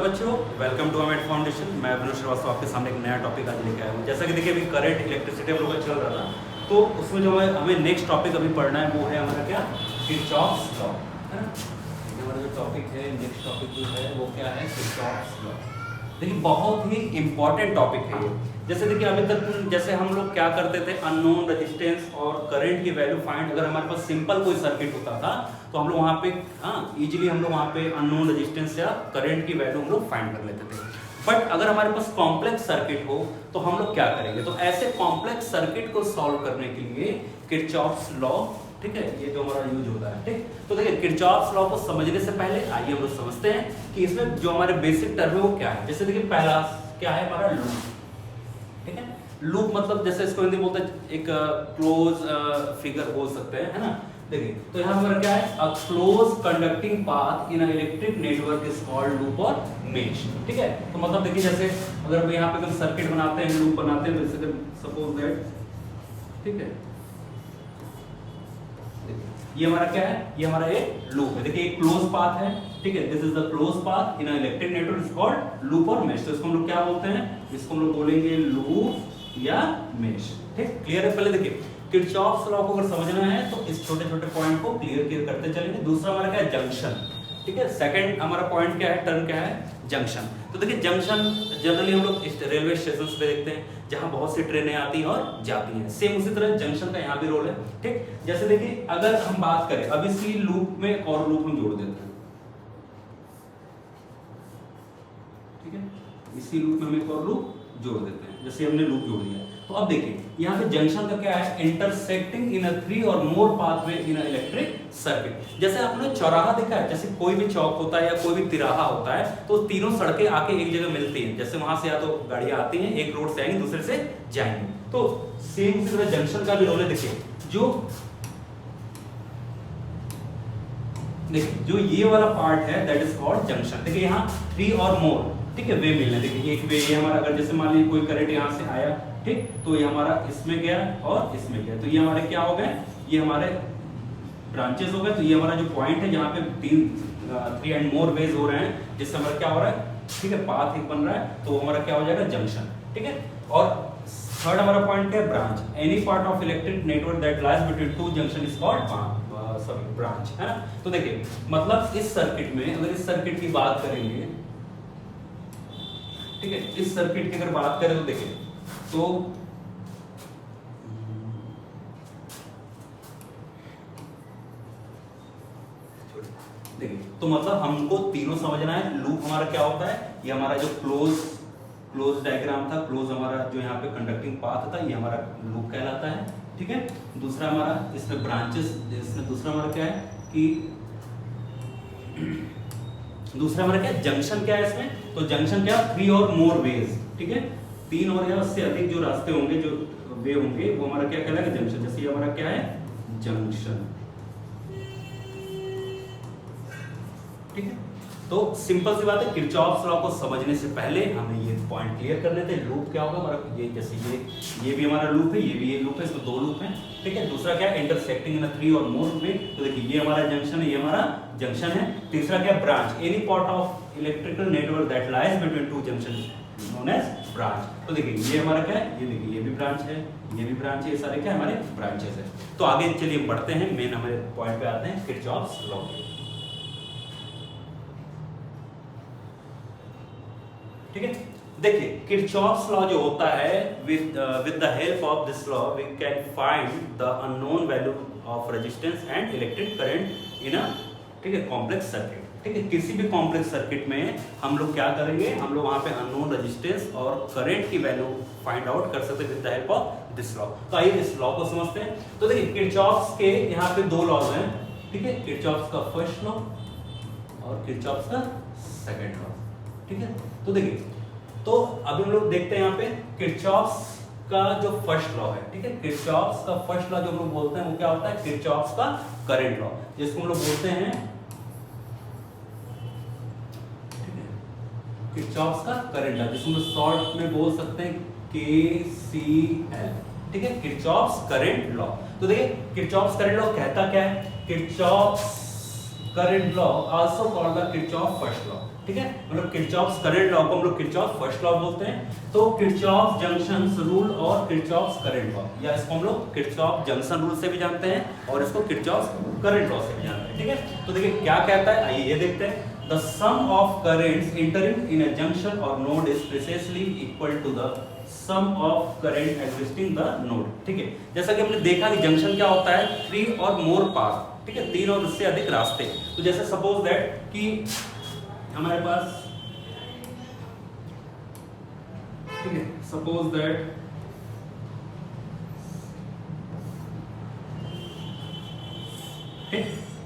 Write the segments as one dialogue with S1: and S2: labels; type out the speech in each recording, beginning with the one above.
S1: बच्चों, welcome to Amet foundation. मैं अभिनव श्रीवास्तव आपके सामने एक नया टॉपिक आज लेकर आया हूँ। जैसा कि देखिए अभी करंट इलेक्ट्रिसिटी हम लोग का चल रहा था, तो उसमें जो हमें नेक्स्ट टॉपिक अभी पढ़ना है वो है हमारा क्या, किरचॉफ्स लॉ, है ना। हमारा जो टॉपिक है, नेक्स्ट टॉपिक जो है वो क्या है, किरचॉफ्स लॉ। देखिए बहुत ही इंपॉर्टेंट टॉपिक है ये। जैसे देखिए अभी तक जैसे हम लोग क्या करते थे, अननोन रेजिस्टेंस और करंट की वैल्यू फाइंड, अगर हमारे पास सिंपल कोई सर्किट होता था तो हम लोग वहाँ पे इजीली हम लोग वहाँ पे अननोन रेजिस्टेंस या करंट की वैल्यू हम लोग फाइंड कर लेते थे। बट अगर हमारे पास कॉम्प्लेक्स सर्किट हो तो हम लोग क्या करेंगे, तो ऐसे कॉम्प्लेक्स सर्किट को सॉल्व करने के लिए किरचॉफ्स लॉ, ठीक है, ये जो हमारा यूज होता है। ठीक, तो देखिए किरचॉफ्स लॉ को समझने से पहले आइए हम लोग समझते हैं कि इसमें जो हमारे बेसिक टर्म है वो क्या है। जैसे देखिए पहला क्या है हमारा लूप, ठीक है। लूप मतलब जैसे इसको हिंदी बोलते हैं एक क्लोज फिगर बोल सकते हैं, है ना। देखिए तो यहाँ हमारा क्या है, a close conducting path in electric network is called loop और मेश। ठीक है, तो मतलब देखिए जैसे अगर हम यहाँ पे कोई सर्किट बनाते हैं, लूप बनाते हैं, जैसे सपोज दैट, ठीक है, ये हमारा क्या है, ये हमारा एक लूप है। देखिए एक क्लोज पाथ है, ठीक है, this is the close path in electric network is called loop और मेश। तो इसको हम लोग क्या बोलते हैं, इसको हम लोग बोलेंगे लूप या मेश। ठीक, क्लियर है। पहले देखिए किरचॉफ्स लॉ को अगर समझना है तो इस छोटे छोटे पॉइंट को क्लियर करते चलेंगे। दूसरा हमारा क्या है, जंक्शन। ठीक है, सेकंड हमारा पॉइंट क्या है, टर्म क्या है, जंक्शन। तो देखिए जंक्शन जनरली हम लोग रेलवे स्टेशन पे देखते हैं जहां बहुत सी ट्रेनें आती हैं और जाती हैं। सेम उसी तरह जंक्शन का यहाँ भी रोल है। ठीक, जैसे देखिए अगर हम बात करें अब इसी लूप में एक और लूप हम जोड़ देते हैं, ठीक है, इसी लूप में हम एक और लूप जोड़ देते हैं, जैसे हमने लूप जोड़ दिया। तो अब देखिए यहाँ पे जंक्शन का क्या है, इंटरसेक्टिंग इन अ 3 और more pathway in a electric circuit. जैसे आपने चौराहा देखा है, जैसे कोई भी चौक होता है या कोई भी तिराहा होता है तो तीनों सड़कें आके एक जगह मिलती हैं। जैसे वहां से या तो गाड़ियां आती हैं, एक रोड से आएंगी दूसरे से जाएंगी। तो सेम इसी तरह जंक्शन का भी रोल है। देखिए जो ये वाला पार्ट है दैट इज कॉल्ड जंक्शन। देखिए यहाँ 3 और मोर, ठीक है, वे मिलने। देखिए एक वे ये हमारा, अगर जैसे मान लीजिए कोई करंट यहाँ से आया, ठीक, तो ये हमारा इसमें गया और इसमें गया, तो ये हमारे क्या हो गए, ये हमारे ब्रांचेस हो गए। तो ये हमारा जो पॉइंट है जहाँ पे 3 एंड मोर वेज हो रहे हैं, जिससे हमारा क्या हो रहा है, ठीक है, पाथ एक बन रहा है, तो हमारा क्या हो जाएगा, जंक्शन। ठीक है, और थर्ड हमारा पॉइंट है branch. Any part of electric network that lies between 2 junction is called branch, है ना। तो देखिए मतलब इस सर्किट में, अगर इस सर्किट की बात करेंगे, ठीक है, इस सर्किट की अगर बात करें तो देखिए तो देखिए तो मतलब हमको तीनों समझना है। लूप हमारा क्या होता है, ये हमारा जो क्लोज डायग्राम था, क्लोज हमारा जो यहाँ पे कंडक्टिंग पाथ था, ये हमारा लूप कहलाता है। ठीक है, दूसरा हमारा इसमें ब्रांचेस, इसमें दूसरा हमारा क्या है कि दूसरा हमारा क्या है, जंक्शन क्या है इसमें, तो जंक्शन क्या, 3 और मोर वेज, ठीक है, 3 और या उससे अधिक जो रास्ते होंगे, जो वे होंगे, वो हमारा क्या कहलाएगा, जंक्शन। जैसे ये हमारा क्या है, जंक्शन। ठीक है, तो सिंपल सी बात है, किरचॉफ्स लॉ को समझने से पहले हमें ये पॉइंट क्लियर कर लेते हैं। लूप क्या होगा हमारा, ये जैसे ये भी हमारा लूप है, ये भी ये लूप है, इसमें 2 लूप हैं। ठीक है, दूसरा क्या है, इंटरसेक्टिंग इन 3 और मोर वे। तो देखिए ये हमारा जंक्शन है, ये हमारा जंक्शन है। तीसरा क्या, branch. Any part of electrical network that lies between 2 junction known as branch. तो देखिए ये हमारा क्या है, ये देखिए ये भी ब्रांच है, ये भी ब्रांच है, ये सारे क्या हमारे ब्रांचेस है। तो आगे चलिए बढ़ते हैं, मेन हमारे पॉइंट पे आते हैं, किरचॉफ्स लॉ। ठीक है, देखिए किरचॉफ्स लॉ जो होता है, with the help of this law we can find the unknown value of resistance and electric current in a, ठीक है, कॉम्प्लेक्स सर्किट। ठीक है, किसी भी कॉम्प्लेक्स सर्किट में हम लोग क्या करेंगे, हम लोग वहां पे अननोन रेजिस्टेंस और करंट की वैल्यू फाइंड आउट कर सकते हैं with the help of this law. तो आइए इस लॉ को समझते हैं। तो देखिए किरचॉफ्स के यहाँ पे 2 लॉज हैं, ठीक है, किरचॉफ्स का फर्स्ट लॉ और किरचॉफ्स का सेकंड लॉ। ठीक है, तो देखिए तो अभी हम लोग देखते हैं यहाँ पे किरचॉफ्स का जो फर्स्ट लॉ है। ठीक है, किरचॉफ्स का फर्स्ट लॉ जो हम लोग बोलते हैं वो क्या होता है, किरचॉफ्स का करंट लॉ, जिसको हम लोग बोलते हैं, ठीक है, किरचॉफ्स का करंट लॉ, जिसको हम शॉर्ट में बोल सकते हैं KCL। ठीक है, किरचॉफ्स करंट लॉ। तो देखिए किरचॉफ्स करंट लॉ कहता क्या है, Kirchhoff's current law also called the Kirchhoff first law. ठीक है, मतलब किरचॉफ्स करंट लॉ को हम लोग किरचॉफ फर्स्ट लॉ बोलते हैं। तो किरचॉफ जंक्शन रूल और किरचॉफ करंट लॉ, या इसको हम लोग किरचॉफ जंक्शन रूल से भी जानते हैं और इसको किरचॉफ करंट लॉ से भी जानते हैं। ठीक है, तो देखिए क्या कहता है, आइए ये देखते हैं। The sum of currents entering in a junction or node is precisely equal to the sum of current exiting the node। ठीक है, जैसा कि हमने देखा कि जंक्शन क्या होता है, 3 और मोर पाथ, ठीक है, 3 और उससे अधिक रास्ते। तो जैसे सपोज दैट कि हमारे पास, ठीक है, सपोज दैट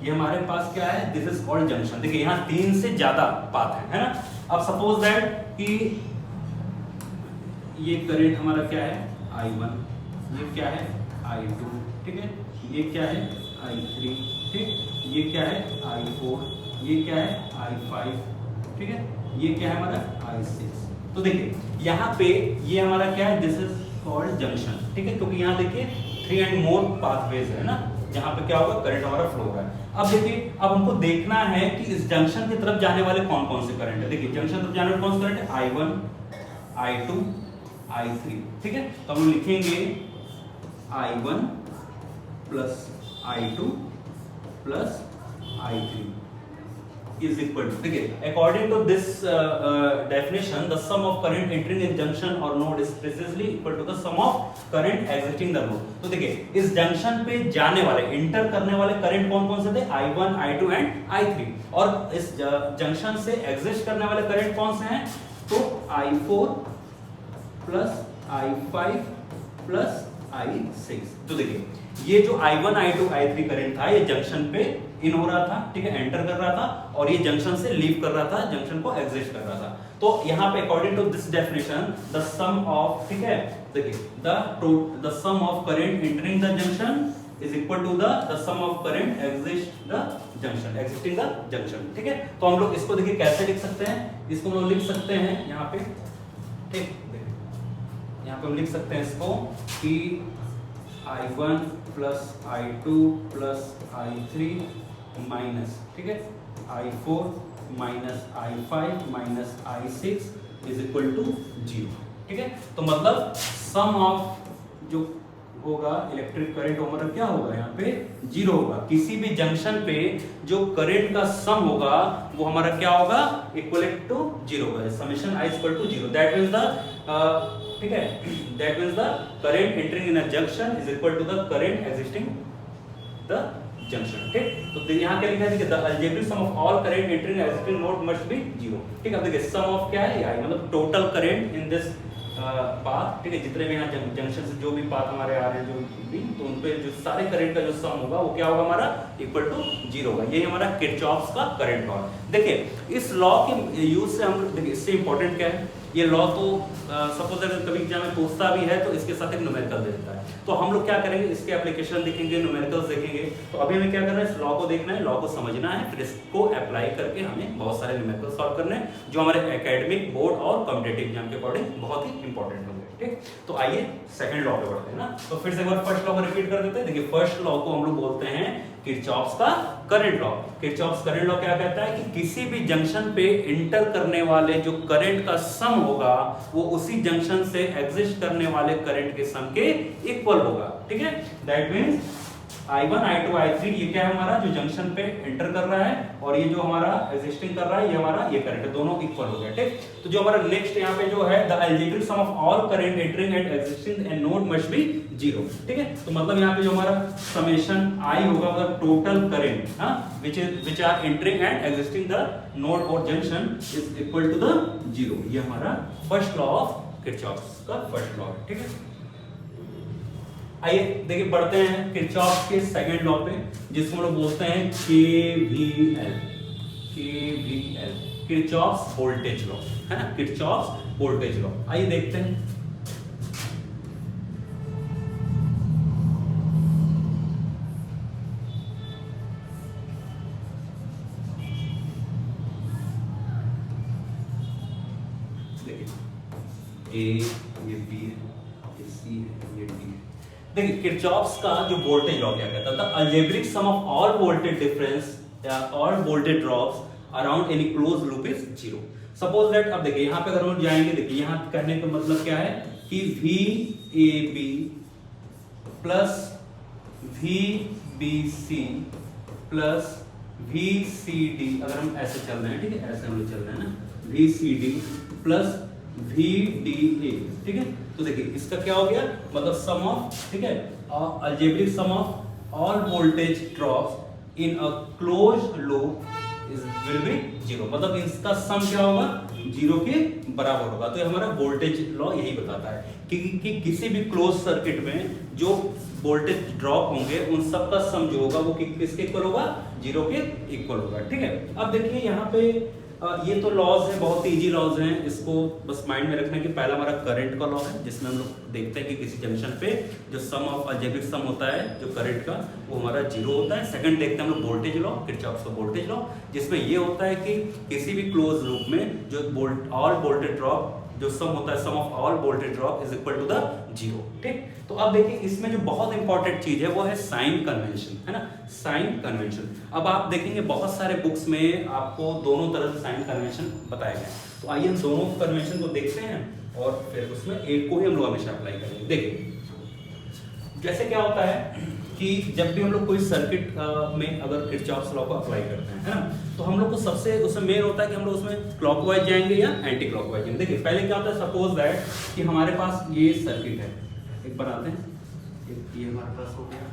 S1: ये हमारे पास क्या है, दिस इज कॉल्ड जंक्शन। देखिए यहाँ 3 से ज्यादा पाथ है ना। अब सपोज दैट कि ये करंट हमारा क्या है I1, ये क्या है I2, ठीक है, ये क्या है I3, ठीक, ये क्या है I4, ये क्या है I5, ठीक है, ये क्या है हमारा I6। तो देखिए यहाँ पे ये हमारा क्या है, दिस इज कॉल्ड जंक्शन। ठीक है, क्योंकि यहाँ देखिए 3 एंड मोर पाथवेज है ना, जहां पे क्या होगा, करंट हमारा फ्लो हो रहा है। अब देखिए, अब हमको देखना है कि इस जंक्शन की तरफ जाने वाले कौन कौन से करंट है। देखिए जंक्शन तरफ जाने वाले कौन से करंट है, I1, I2, I3, ठीक है। तो हम लिखेंगे I1 plus I2 plus I3 is equal to, देखिए according to this definition the sum of current entering in junction or node is precisely equal to the sum of current exiting the node। तो देखिए इस junction पे जाने वाले, inter करने वाले current कौन कौन से थे, I1, I2 एंड I3, और इस जंक्शन से एग्जिस्ट करने वाले करंट कौन से हैं, तो I4 plus I5 plus I6। तो देखिए ये जो I1, I2, I3 करंट था, ये जंक्शन पे इन हो रहा था, ठीक है, एंटर कर रहा था, और ये जंक्शन से लीव कर रहा था, जंक्शन को एग्जिस्ट कर रहा था। तो यहाँ पे according to this definition the sum of, ठीक है, देखिए the sum of current entering the junction is equal to the sum of current exist the junction, existing the junction. ठीक है, तो हम लोग इसको देखिए कैसे लिख सकते हैं, इसको हम लोग लिख सकते हैं यहाँ पे, ठीक, यहाँ पे हम लिख सकते हैं इसको कि I1 plus I2 plus I3 minus, ठीक है, I4 minus I5 minus I6 is equal to 0। ठीक है, तो मतलब सम ऑफ जो होगा इलेक्ट्रिक करंट हमारा क्या होगा, यहाँ पे 0 होगा। किसी भी जंक्शन पे जो करंट का सम होगा वो हमारा क्या होगा, इक्वल टू 0 होगा। Summation I equal to 0, that means the, ठीक है, that means the current entering in a junction is equal to the current existing the junction. ठीक, तो यहाँ क्या लिखा है, देखिए the algebraic sum of all current entering existing node must be 0। ठीक है, अब देखिए सम ऑफ क्या है, ये मतलब total current in this path, ठीक है, जितने भी यहाँ जंक्शन से जो भी पाथ हमारे आ रहे हैं, जो भी, तो उन पे जो सारे करंट का जो सम होगा वो क्या होगा हमारा, इक्वल टू 0 होगा। यही हमारा किरचॉफ्स का करंट लॉ। देखिए इस लॉ के यूज से हम, देखिए इससे इंपॉर्टेंट क्या है, ये लॉ तो सपोज अगर कभी एग्जाम में पूछता भी है तो इसके साथ एक न्यूमेरिकल दे देता है। तो हम लोग क्या करेंगे, इसके एप्लीकेशन देखेंगे, न्यूमेरिकल्स देखेंगे। तो अभी हमें क्या करना है, इस लॉ को देखना है, लॉ को समझना है, फिर इसको अप्लाई करके हमें बहुत सारे न्यूमेरिकल सॉल्व करने हैं, जो हमारे एकेडमिक, बोर्ड और कॉम्पिटिटिव एग्जाम के अकॉर्डिंग बहुत ही इंपॉर्टेंट होंगे। ठीक, तो आइए सेकंड लॉ पे बढ़ते हैं ना। तो फिर से एक बार फर्स्ट लॉ को रिपीट कर देते हैं। देखिए फर्स्ट लॉ को हम लोग बोलते हैं किरचॉफ्स का current law. Kirchhoff's current law क्या कहता है कि किसी भी जंक्शन पे इंटर करने वाले जो करंट का सम होगा वो उसी जंक्शन से एग्जिस्ट करने वाले करंट के सम के इक्वल होगा। ठीक है, that means I1, I2, I3 ये क्या है हमारा, जो जंक्शन पे एंटर कर रहा है, और ये जो हमारा एग्जिस्टिंग कर रहा है, ये हमारा ये करंट है, दोनों इक्वल हो गया। ठीक, तो जो हमारा नेक्स्ट यहाँ पे जो है, the algebraic sum of all current entering and existing and node must be 0। ठीक है, तो मतलब यहाँ पे जो हमारा समेशन I होगा, मतलब टोटल करंट, हाँ, which are entering and exiting the node or junction is equal to the 0। ये हमारा फर्स्ट लॉ ऑफ किरचॉफ्स का फर्स्ट लॉ। ठीक है, आइए देखिए बढ़ते हैं किरचॉफ के सेकंड लॉ पे, जिसको हम लोग बोलते हैं KVL, किरचॉफ्स वोल्टेज लॉ, है ना, किरचॉफ्स वोल्टेज लॉ। आइए देखते हैं। देखिए A, ये B है, ये C है, ये D है। देखिए किरचॉफ्स का जो वोल्टेज लॉ क्या कहता था, algebraic sum of all voltage difference या all voltage drops around any close loop is 0। Suppose that, अब देखिए यहाँ पे अगर हम जाएंगे, देखिए यहाँ कहने का मतलब क्या है कि VAB plus VBC plus VCD, अगर हम ऐसे चल रहे हैं, ठीक है, ऐसे हम लोग चल रहे हैं ना, VCD प्लस VDA, ठीक है। तो देखिए इसका क्या हो गया, मतलब सम ऑफ, ठीक है, algebraic sum of all voltage drops in a closed loop will be 0, मतलब इसका सम क्या होगा, 0 के बराबर होगा। तो ये हमारा वोल्टेज लॉ यही बताता है कि किसी भी क्लोज सर्किट में जो वोल्टेज ड्रॉप होंगे उन सब का सम जो होगा वो किसके इक्वल होगा, 0 के इक्वल होगा, ठीक है। अब देखिए यहाँ पे ये तो लॉज है, बहुत इजी लॉज हैं, इसको बस माइंड में रखना कि पहला हमारा करंट का लॉ है, जिसमें हम लोग देखते हैं कि किसी जंक्शन पे जो सम ऑफ अलजेब्रिक सम होता है जो करंट का, वो हमारा 0 होता है। सेकंड देखते हैं हम लोग वोल्टेज लॉ, किरचॉफ का वोल्टेज लॉ, जिसमें ये होता है कि किसी भी क्लोज लूप में जो ऑल वोल्टेज ड्रॉप, जो सम होता है, sum of all voltage drop is equal to the 0, ठीक। तो अब देखिए इसमें जो बहुत इंपॉर्टेंट चीज है वो है साइन कन्वेंशन, है ना, साइन कन्वेंशन। अब आप देखेंगे बहुत सारे बुक्स में आपको दोनों तरह से साइन कन्वेंशन बताए गए, तो आइए हम दोनों कन्वेंशन को देखते हैं और फिर उसमें एक को ही हम लोग हमेशा अप्लाई करेंगे। देखिए जैसे क्या होता है कि जब भी हम लोग कोई सर्किट में अगर किरचॉफ्स लॉ को अप्लाई करते हैं, है ना, तो हम लोग को सबसे उसमें मेन होता है कि हम लोग उसमें क्लॉकवाइज जाएंगे या एंटी क्लॉकवाइज जाएंगे। देखिए पहले क्या होता है, सपोज दैट कि हमारे पास ये सर्किट है, एक बनाते हैं, ये हमारे पास हो गया,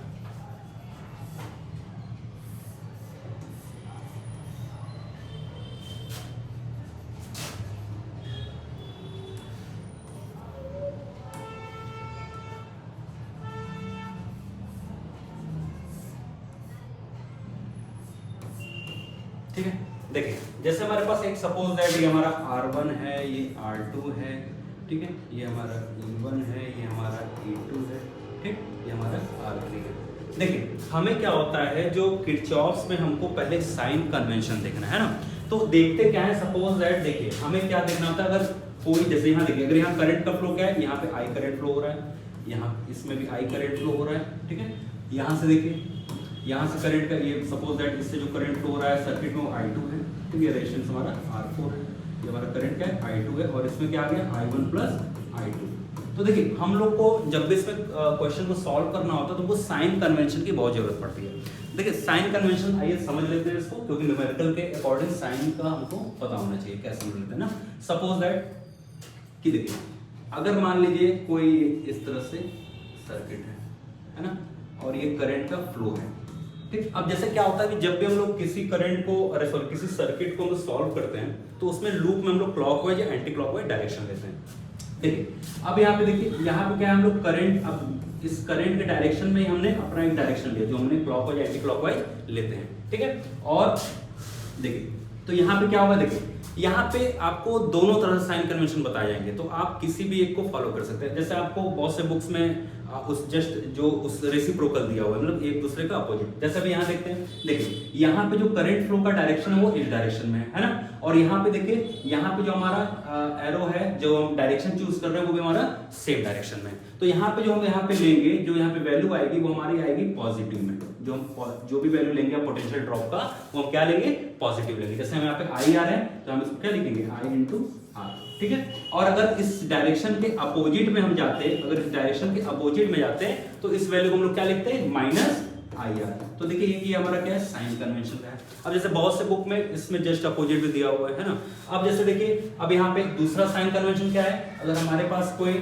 S1: ठीक है। देखिए जैसे हमारे पास एक सपोज दैट ये हमारा R1 है, ये R2 है, ठीक है, ये हमारा E1 है, ये हमारा E2 है, ठीक, ये हमारा R3 है। देखिए हमें क्या होता है, जो किरचॉफ्स में हमको पहले साइन कन्वेंशन देखना है ना, तो देखते क्या है, सपोज दैट देखिए हमें क्या देखना होता है, अगर कोई जैसे यहाँ देखिए, अगर यहाँ करंट का फ्लो क्या है, यहाँ पे I करंट फ्लो हो रहा है, यहाँ इसमें भी I करंट फ्लो हो रहा है, ठीक है। यहाँ से देखिए, यहाँ से करंट का ये सपोज दैट इससे जो करंट फ्लो हो रहा है सर्किट में I2 है, तो ये रेजिस्टेंस हमारा R4 है, ये हमारा करंट क्या है, I2 है, और इसमें क्या आ गया, I1 प्लस I2। तो देखिए हम लोग को जब भी इसमें क्वेश्चन को सॉल्व करना होता है तो वो साइन कन्वेंशन की बहुत जरूरत पड़ती है। देखिए साइन कन्वेंशन आइए समझ लेते हैं इसको, क्योंकि न्यूमेरिकल के अकॉर्डिंग साइन का हमको पता होना चाहिए, कैसे समझ लेते हैं ना। सपोज दैट कि देखिए अगर मान लीजिए कोई इस तरह से सर्किट है ना, और ये करंट का फ्लो है, ठीक। अब जैसे क्या होता है कि जब भी हम लोग किसी करंट को, अरे सॉरी, किसी सर्किट को हम लोग सॉल्व करते हैं तो उसमें लूप में हम लोग क्लॉकवाइज या एंटी क्लॉकवाइज डायरेक्शन लेते हैं। देखिए अब यहाँ पे देखिए, यहाँ पे क्या है, हम लोग करंट, अब इस करंट के डायरेक्शन में हमने अपना एक डायरेक्शन लिया जो हमने क्लॉकवाइज एंटी क्लॉकवाइज लेते हैं, ठीक है। और देखिए तो यहाँ पे क्या होगा, देखिए यहाँ पे आपको दोनों तरह से साइन कन्वेंशन बताए जाएंगे, तो आप किसी भी एक को फॉलो कर सकते हैं। जैसे आपको बहुत से बुक्स में उस जस्ट जो उस रेसिप्रोकल दिया हुआ है, मतलब एक दूसरे का अपोजिट, जैसे अभी यहाँ देखते हैं, देखिए यहाँ पे जो करंट फ्लो का डायरेक्शन है वो इस डायरेक्शन में है ना, और यहाँ पे देखिए यहाँ पे जो हमारा एरो है, जो हम डायरेक्शन चूज कर रहे हैं वो भी हमारा सेम डायरेक्शन में। तो यहाँ पे जो हम यहाँ पे लेंगे, जो यहाँ पे वैल्यू आएगी वो हमारी आएगी पॉजिटिव में, जो भी वैल्यू लेंगे पोटेंशियल ड्रॉप का वो हम क्या लेंगे, पॉजिटिव लेंगे। जैसे हम यहाँ पे आई आ रहे हैं तो हम इसको क्या लिखेंगे, I इंटू आर, ठीक है। और अगर इस डायरेक्शन के अपोजिट में हम जाते हैं, अगर इस डायरेक्शन के अपोजिट में जाते हैं तो इस वैल्यू को हम लोग क्या लिखते हैं, माइनस आई आर। तो देखिए ये हमारा क्या है, साइन कन्वेंशन है। अब जैसे बहुत से बुक में इसमें जस्ट अपोजिट भी दिया हुआ है ना। अब जैसे देखिए अब यहाँ पे दूसरा साइन कन्वेंशन क्या है, अगर हमारे पास कोई,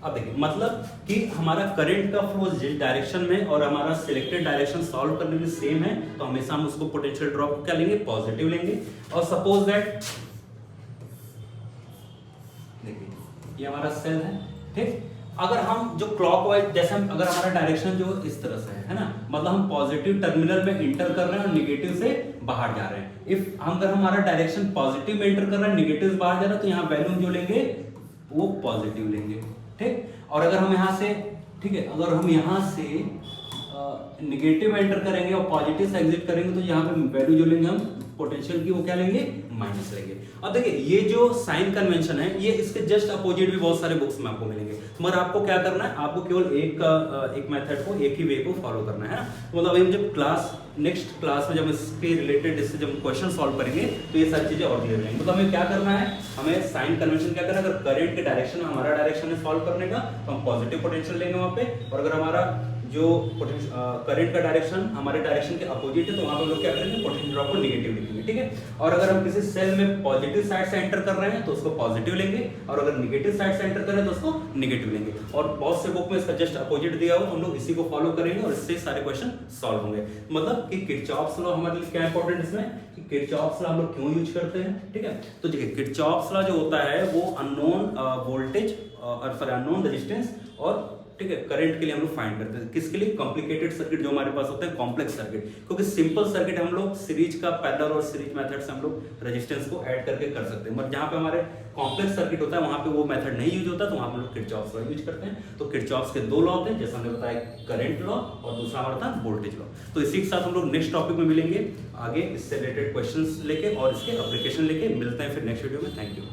S1: अब देखिए मतलब कि हमारा करंट का फ्लो जिस डायरेक्शन में और हमारा सिलेक्टेड डायरेक्शन सॉल्व करने में सेम है, तो हमेशा हम उसको पोटेंशियल ड्रॉप क्या लेंगे, पॉजिटिव लेंगे। और सपोज दैट देखिए ये हमारा सेल है, ठीक। अगर हम जो क्लॉकवाइज, जैसे हम अगर हमारा डायरेक्शन जो इस तरह से है ना, मतलब हम पॉजिटिव टर्मिनल में इंटर कर रहे हैं और निगेटिव से बाहर जा रहे हैं। इफ अगर हमारा डायरेक्शन पॉजिटिव में इंटर कर रहा है, निगेटिव से बाहर जा रहा है, तो यहाँ वैल्यू जो लेंगे वो पॉजिटिव लेंगे, ठीक। और अगर हम यहाँ से, ठीक है, अगर हम यहाँ से निगेटिव एंटर करेंगे और पॉजिटिव से एग्जिट करेंगे तो यहाँ पे वैल्यू जो लेंगे हम पोटेंशियल की वो क्या लेंगे, माइनस लेंगे। अब देखिए ये जो साइन कन्वेंशन है ये इसके जस्ट अपोजिट भी बहुत सारे बुक्स में आपको मिलेंगे, मगर आपको क्या करना है, आपको केवल एक मेथड को, एक ही वे को फॉलो करना है ना। तो मतलब अभी हम जब नेक्स्ट क्लास में जब इसके रिलेटेड इससे जब क्वेश्चन सॉल्व करेंगे तो ये सारी चीजें और क्लियर हो जाएंगी। तो हमें क्या करना है, हमें साइन कन्वेंशन क्या करना है, अगर करंट के डायरेक्शन में हमारा डायरेक्शन है सॉल्व करने का तो हम पॉजिटिव पोटेंशियल लेंगे वहां पे, और अगर हमारा जो करंट का डायरेक्शन हमारे डायरेक्शन के अपोजिट है तो वहां पे हम लोग क्या करेंगे, पोटेंशियल ड्रॉप को नेगेटिव लिखेंगे, ठीक है। और अगर हम किसी सेल में पॉजिटिव साइड से एंटर कर रहे हैं तो उसको पॉजिटिव लेंगे, और अगर नेगेटिव साइड से एंटर कर रहे हैं तो उसको नेगेटिव लेंगे। और बहुत से बुक में इसका जस्ट अपोजिट दिया हुआ, हम लोग इसी को फॉलो करेंगे और इससे सारे क्वेश्चन सॉल्व होंगे। मतलब कि किरचॉफ्स लॉ हमारे लिए क्या इंपॉर्टेंट इसमें, कि किरचॉफ्स लॉ हम लोग क्यों यूज करते हैं, ठीक है। तो देखिए किरचॉफ्स लॉ जो होता है वो अननोन वोल्टेज और सॉरी अननोन रेजिस्टेंस और ठीक है करंट के लिए हम लोग फाइंड करते हैं। किसके लिए, कॉम्प्लिकेटेड सर्किट जो हमारे पास होते हैं, कॉम्प्लेक्स सर्किट, क्योंकि सिंपल सर्किट हम लोग सीरीज का पैरेलल और सीरीज मेथड से हम लोग रेजिस्टेंस को ऐड करके कर सकते हैं, बट जहां पे हमारे कॉम्प्लेक्स सर्किट होता है वहां पे वो मेथड नहीं यूज होता, तो वहां पे हम लोग किरचॉफ्स लॉ यूज करते हैं। तो किरचॉफ्स के दो लॉ होते हैं, जैसे हमने बताया करंट लॉ और दूसरा हमारा था वोल्टेज लॉ। तो इसी के साथ हम लोग नेक्स्ट टॉपिक में मिलेंगे आगे इससे रिलेटेड क्वेश्चंस लेके और इसके एप्लीकेशन लेके। मिलते हैं फिर नेक्स्ट वीडियो में। Thank you.